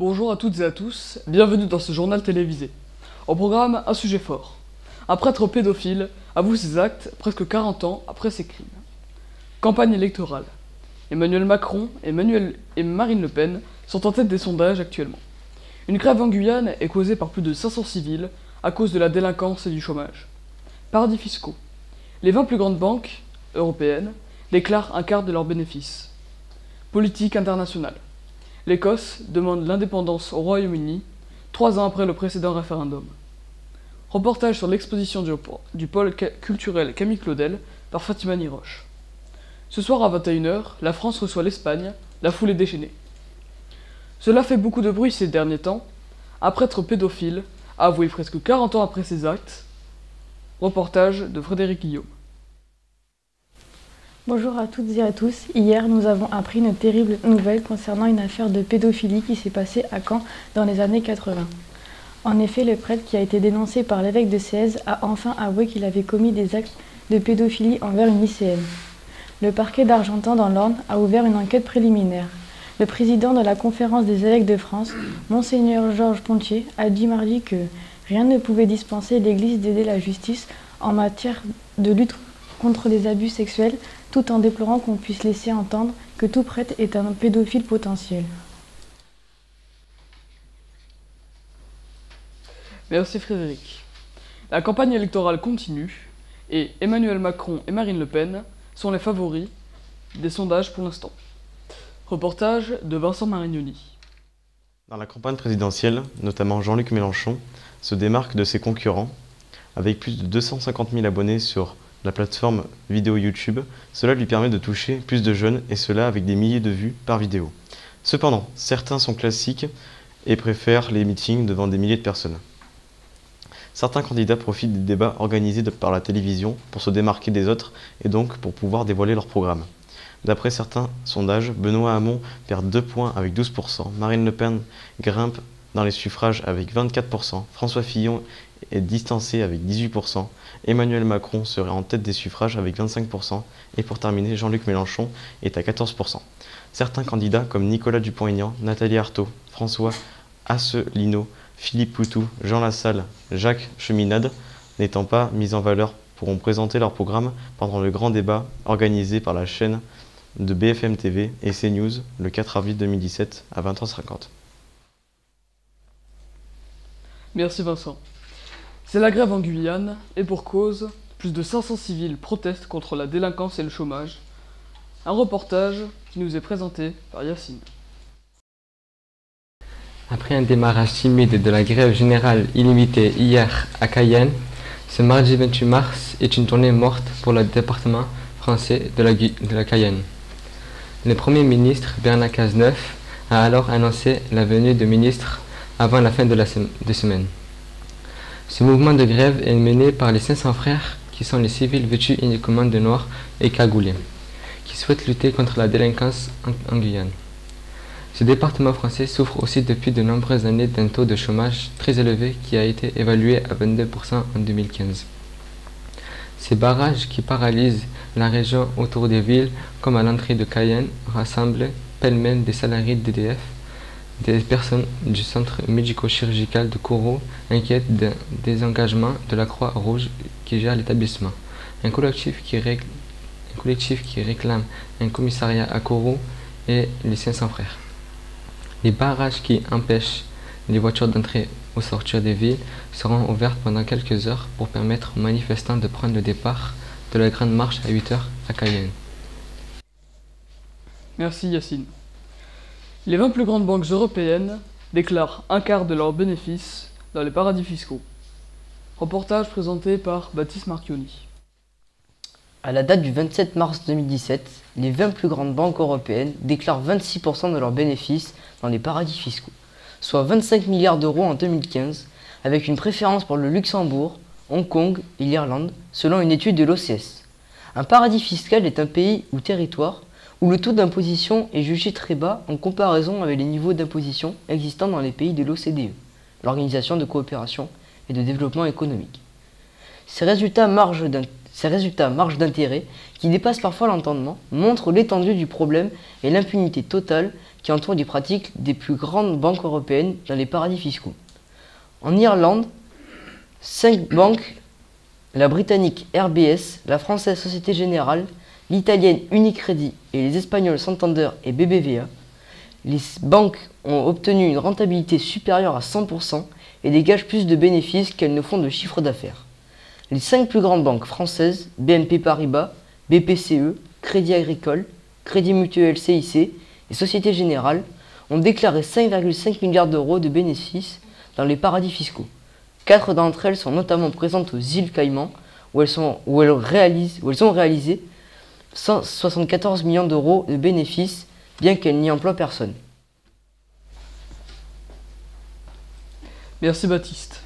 Bonjour à toutes et à tous, bienvenue dans ce journal télévisé. Au programme, un sujet fort. Un prêtre pédophile avoue ses actes presque 40 ans après ses crimes. Campagne électorale. Emmanuel Macron et Marine Le Pen sont en tête des sondages actuellement. Une grève en Guyane est causée par plus de 500 civils à cause de la délinquance et du chômage. Paradis fiscaux. Les 20 plus grandes banques européennes déclarent un quart de leurs bénéfices. Politique internationale. L'Écosse demande l'indépendance au Royaume-Uni, 3 ans après le précédent référendum. Reportage sur l'exposition du pôle culturel Camille Claudel par Fatima Niroche. Ce soir à 21 h, la France reçoit l'Espagne, la foule est déchaînée. Cela fait beaucoup de bruit ces derniers temps. Un prêtre pédophile a avoué presque 40 ans après ses actes. Reportage de Frédéric Guillaume. Bonjour à toutes et à tous. Hier, nous avons appris une terrible nouvelle concernant une affaire de pédophilie qui s'est passée à Caen dans les années 80. En effet, le prêtre qui a été dénoncé par l'évêque de Sèze a enfin avoué qu'il avait commis des actes de pédophilie envers une lycéenne. Le parquet d'Argentan dans l'Orne a ouvert une enquête préliminaire. Le président de la Conférence des évêques de France, Monseigneur Georges Pontier, a dit mardi que rien ne pouvait dispenser l'Église d'aider la justice en matière de lutte contre les abus sexuels, tout en déplorant qu'on puisse laisser entendre que tout prêtre est un pédophile potentiel. Merci Frédéric. La campagne électorale continue et Emmanuel Macron et Marine Le Pen sont les favoris des sondages pour l'instant. Reportage de Vincent Marignoni. Dans la campagne présidentielle, notamment Jean-Luc Mélenchon se démarque de ses concurrents avec plus de 250 000 abonnés sur la plateforme vidéo YouTube. Cela lui permet de toucher plus de jeunes et cela avec des milliers de vues par vidéo. Cependant, certains sont classiques et préfèrent les meetings devant des milliers de personnes. Certains candidats profitent des débats organisés par la télévision pour se démarquer des autres et donc pour pouvoir dévoiler leur programme. D'après certains sondages, Benoît Hamon perd 2 points avec 12%, Marine Le Pen grimpe dans les suffrages avec 24%, François Fillon est distancé avec 18%, Emmanuel Macron serait en tête des suffrages avec 25%, et pour terminer, Jean-Luc Mélenchon est à 14%. Certains candidats comme Nicolas Dupont-Aignan, Nathalie Arthaud, François Asselineau, Philippe Poutou, Jean Lassalle, Jacques Cheminade, n'étant pas mis en valeur, pourront présenter leur programme pendant le grand débat organisé par la chaîne de BFM TV et CNews le 4 avril 2017 à 20h50. Merci Vincent. C'est la grève en Guyane et pour cause, plus de 500 civils protestent contre la délinquance et le chômage. Un reportage qui nous est présenté par Yacine. Après un démarrage timide de la grève générale illimitée hier à Cayenne, ce mardi 28 mars est une journée morte pour le département français de la Cayenne. Le Premier ministre Bernard Cazeneuve a alors annoncé la venue de ministres avant la fin de la semaine. Ce mouvement de grève est mené par les 500 frères qui sont les civils vêtus uniquement de noir et cagoulés, qui souhaitent lutter contre la délinquance en Guyane. Ce département français souffre aussi depuis de nombreuses années d'un taux de chômage très élevé qui a été évalué à 22% en 2015. Ces barrages qui paralysent la région autour des villes comme à l'entrée de Cayenne rassemblent pêle-mêle des salariés d'EDF, des personnes du centre médico-chirurgical de Kourou inquiètes d'un désengagement de la Croix-Rouge qui gère l'établissement, un collectif qui réclame un commissariat à Kourou et les 500 frères. Les barrages qui empêchent les voitures d'entrer ou sortir des villes seront ouverts pendant quelques heures pour permettre aux manifestants de prendre le départ de la grande marche à 8 h à Cayenne. Merci Yacine. Les 20 plus grandes banques européennes déclarent un quart de leurs bénéfices dans les paradis fiscaux. Reportage présenté par Baptiste Marchioni. À la date du 27 mars 2017, les 20 plus grandes banques européennes déclarent 26% de leurs bénéfices dans les paradis fiscaux, soit 25 milliards d'euros en 2015, avec une préférence pour le Luxembourg, Hong Kong et l'Irlande, selon une étude de l'OCS. Un paradis fiscal est un pays ou territoire où le taux d'imposition est jugé très bas en comparaison avec les niveaux d'imposition existants dans les pays de l'OCDE, l'Organisation de coopération et de développement économique. Ces résultats marge d'intérêt, qui dépassent parfois l'entendement, montrent l'étendue du problème et l'impunité totale qui entourent les pratiques des plus grandes banques européennes dans les paradis fiscaux. En Irlande, 5 banques, la britannique RBS, la française Société Générale, l'italienne Unicredit et les espagnols Santander et BBVA, les banques ont obtenu une rentabilité supérieure à 100% et dégagent plus de bénéfices qu'elles ne font de chiffre d'affaires. Les 5 plus grandes banques françaises, BNP Paribas, BPCE, Crédit Agricole, Crédit Mutuel CIC et Société Générale, ont déclaré 5,5 milliards d'euros de bénéfices dans les paradis fiscaux. 4 d'entre elles sont notamment présentes aux îles Caïmans, où elles ont réalisé 174 millions d'euros de bénéfices, bien qu'elles n'y emploient personne. Merci Baptiste.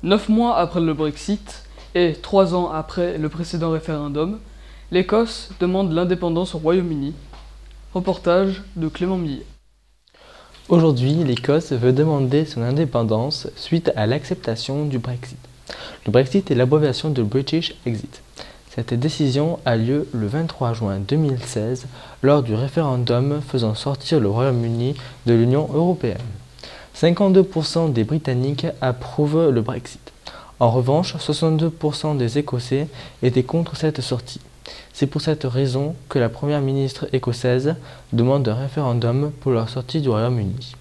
9 mois après le Brexit et 3 ans après le précédent référendum, l'Écosse demande l'indépendance au Royaume-Uni. Reportage de Clément Millet. Aujourd'hui, l'Écosse veut demander son indépendance suite à l'acceptation du Brexit. Le Brexit est l'abréviation de British Exit. Cette décision a lieu le 23 juin 2016 lors du référendum faisant sortir le Royaume-Uni de l'Union européenne. 52% des Britanniques approuvent le Brexit. En revanche, 62% des Écossais étaient contre cette sortie. C'est pour cette raison que la première ministre écossaise demande un référendum pour leur sortie du Royaume-Uni.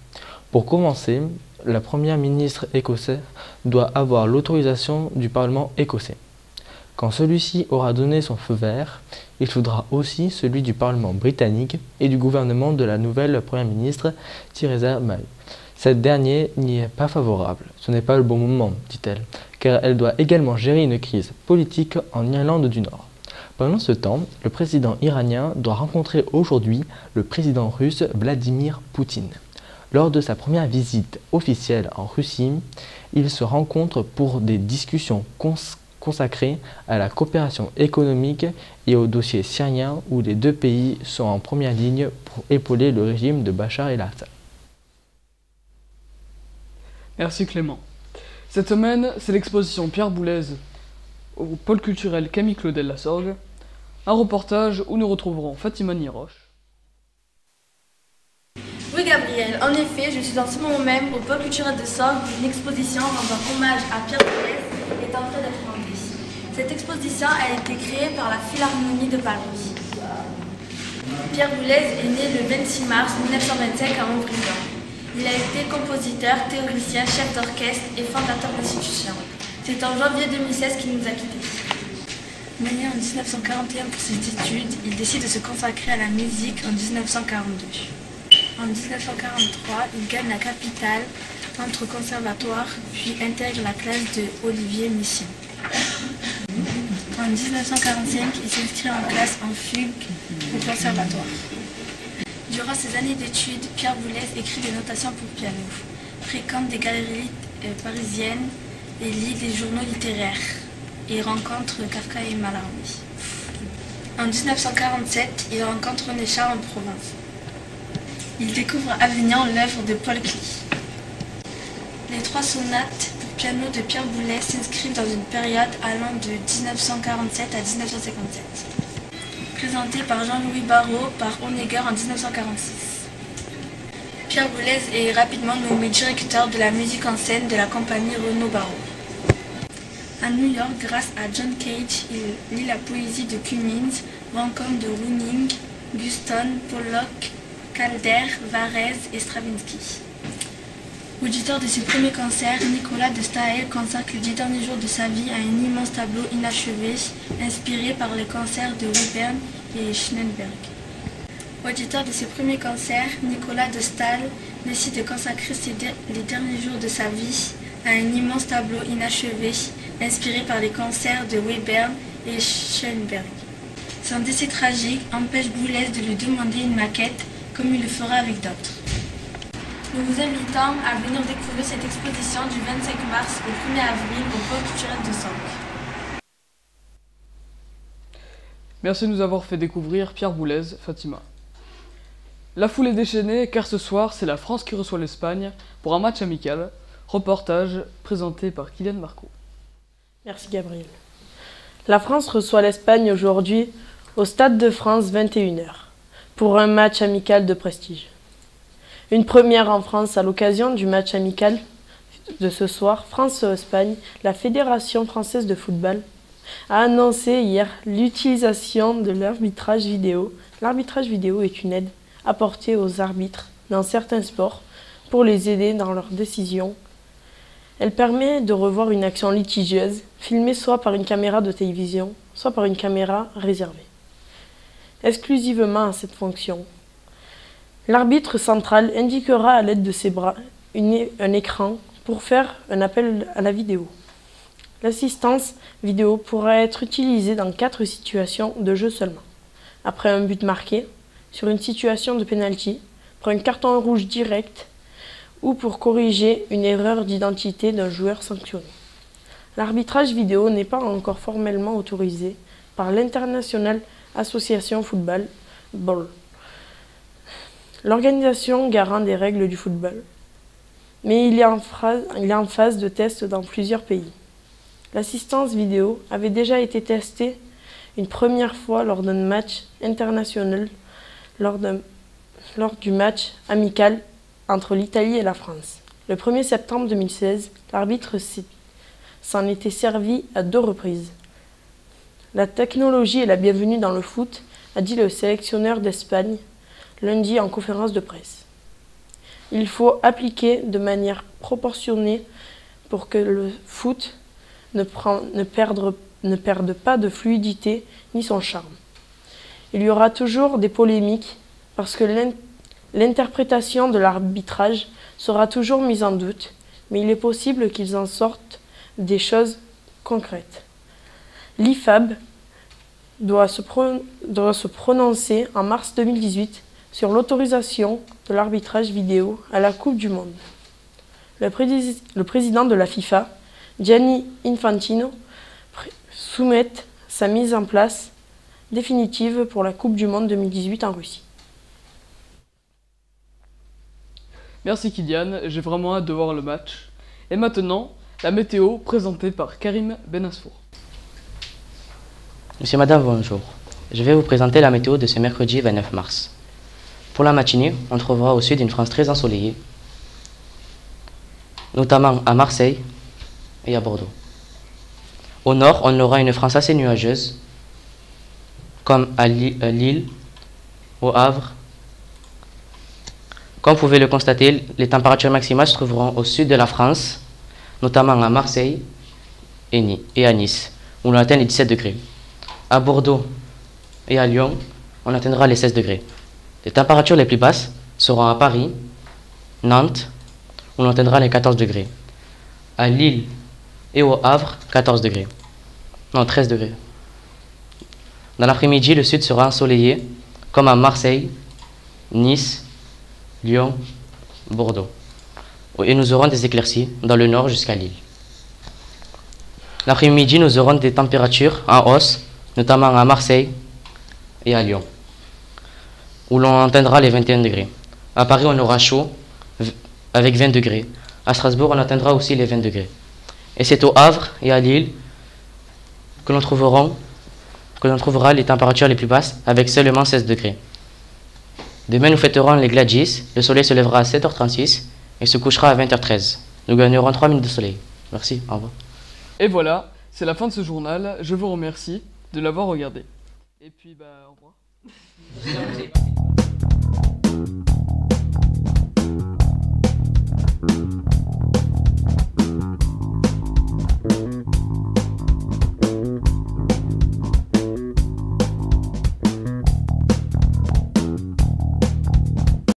Pour commencer, la première ministre écossaise doit avoir l'autorisation du Parlement écossais. Quand celui-ci aura donné son feu vert, il faudra aussi celui du Parlement britannique et du gouvernement de la nouvelle première ministre Theresa May. Cette dernière n'y est pas favorable. Ce n'est pas le bon moment, dit-elle, car elle doit également gérer une crise politique en Irlande du Nord. Pendant ce temps, le président iranien doit rencontrer aujourd'hui le président russe Vladimir Poutine. Lors de sa première visite officielle en Russie, ils se rencontrent pour des discussions consacrées à la coopération économique et au dossier syrien où les deux pays sont en première ligne pour épauler le régime de Bachar el-Assad. Merci Clément. Cette semaine, c'est l'exposition Pierre Boulez au pôle culturel Camille Claudel-Lasorgue. Un reportage où nous retrouverons Fatima Niroche. Oui Gabriel, en effet, je suis en ce moment même au pôle culturel de Sorgue où une exposition rendant hommage à Pierre Boulez est en train d'être montée. Cette exposition a été créée par la Philharmonie de Paris. Pierre Boulez est né le 26 mars 1925 à Montbrison. Il a été compositeur, théoricien, chef d'orchestre et fondateur d'institutions. C'est en janvier 2016 qu'il nous a quittés. Mené en 1941 pour ses études, il décide de se consacrer à la musique en 1942. En 1943, il gagne la capitale, entre au conservatoire, puis intègre la classe de Olivier Messiaen. En 1945, il s'inscrit en classe en fugue au conservatoire. Durant ses années d'études, Pierre Boulez écrit des notations pour piano, fréquente des galeries parisiennes et lit des journaux littéraires et rencontre Kafka et Mallarmé. En 1947, il rencontre René Char en Provence. Il découvre à Avignon l'œuvre de Paul Klee. Les 3 sonates pour piano de Pierre Boulez s'inscrivent dans une période allant de 1947 à 1957. Présenté par Jean-Louis Barrault par Honegger en 1946. Pierre Boulez est rapidement nommé directeur de la musique en scène de la compagnie Renaud-Barrault. À New York, grâce à John Cage, il lit la poésie de Cummins, rencontre de Browning, Guston, Pollock, Calder, Varese et Stravinsky. Auditeur de ses premiers concerts, Nicolas de Staël consacre les 10 derniers jours de sa vie à un immense tableau inachevé, inspiré par les concerts de Webern et Schnenberg. Auditeur de ses premiers concerts, Nicolas de Staël décide de consacrer les derniers jours de sa vie à un immense tableau inachevé, inspiré par les concerts de Webern et Schoenberg. Son décès tragique empêche Boulez de lui demander une maquette, comme il le fera avec d'autres. Nous vous invitons à venir découvrir cette exposition du 25 mars au 1er avril au pôle culturel de Sorgue. Merci de nous avoir fait découvrir Pierre Boulez, Fatima. La foule est déchaînée car ce soir, c'est la France qui reçoit l'Espagne pour un match amical. Reportage présenté par Kylian Marco. Merci Gabriel. La France reçoit l'Espagne aujourd'hui au Stade de France 21h pour un match amical de prestige. Une première en France à l'occasion du match amical de ce soir, France-Espagne, la Fédération française de football a annoncé hier l'utilisation de l'arbitrage vidéo. L'arbitrage vidéo est une aide apportée aux arbitres dans certains sports pour les aider dans leurs décisions. Elle permet de revoir une action litigieuse, filmée soit par une caméra de télévision, soit par une caméra réservée exclusivement à cette fonction. L'arbitre central indiquera à l'aide de ses bras un écran pour faire un appel à la vidéo. L'assistance vidéo pourra être utilisée dans 4 situations de jeu seulement. Après un but marqué, sur une situation de penalty, pour un carton rouge direct ou pour corriger une erreur d'identité d'un joueur sanctionné. L'arbitrage vidéo n'est pas encore formellement autorisé par l'International Association Football, l'organisation garant des règles du football. Mais il est en phase de test dans plusieurs pays. L'assistance vidéo avait déjà été testée une première fois lors d'un match international, lors du match amical entre l'Italie et la France. Le 1er septembre 2016, l'arbitre s'en était servi à 2 reprises. La technologie est la bienvenue dans le foot, a dit le sélectionneur d'Espagne lundi en conférence de presse. Il faut appliquer de manière proportionnée pour que le foot ne perde pas de fluidité ni son charme. Il y aura toujours des polémiques parce que l'interprétation de l'arbitrage sera toujours mise en doute, mais il est possible qu'ils en sortent des choses concrètes. L'IFAB doit se prononcer en mars 2018 sur l'autorisation de l'arbitrage vidéo à la Coupe du Monde. Le président de la FIFA, Gianni Infantino, soumet sa mise en place définitive pour la Coupe du Monde 2018 en Russie. Merci Kylian, j'ai vraiment hâte de voir le match. Et maintenant, la météo présentée par Karim Benasfour. Monsieur, madame, bonjour. Je vais vous présenter la météo de ce mercredi 29 mars. Pour la matinée, on trouvera au sud une France très ensoleillée, notamment à Marseille et à Bordeaux. Au nord, on aura une France assez nuageuse, comme à Lille, au Havre. Comme vous pouvez le constater, les températures maximales se trouveront au sud de la France, notamment à Marseille et à Nice, où on atteint les 17 degrés. À Bordeaux et à Lyon, on atteindra les 16 degrés. Les températures les plus basses seront à Paris, Nantes, où on atteindra les 14 degrés. À Lille et au Havre, 14 degrés. Non, 13 degrés. Dans l'après-midi, le sud sera ensoleillé, comme à Marseille, Nice, Lyon, Bordeaux. Et nous aurons des éclaircies dans le nord jusqu'à Lille. L'après-midi, nous aurons des températures en hausse, notamment à Marseille et à Lyon, où l'on atteindra les 21 degrés. À Paris, on aura chaud, avec 20 degrés. À Strasbourg, on atteindra aussi les 20 degrés. Et c'est au Havre et à Lille que l'on trouvera les températures les plus basses, avec seulement 16 degrés. Demain, nous fêterons les Gladys. Le soleil se lèvera à 7h36 et se couchera à 20h13. Nous gagnerons 3 minutes de soleil. Merci, au revoir. Et voilà, c'est la fin de ce journal. Je vous remercie de l'avoir regardé. Et puis, au revoir.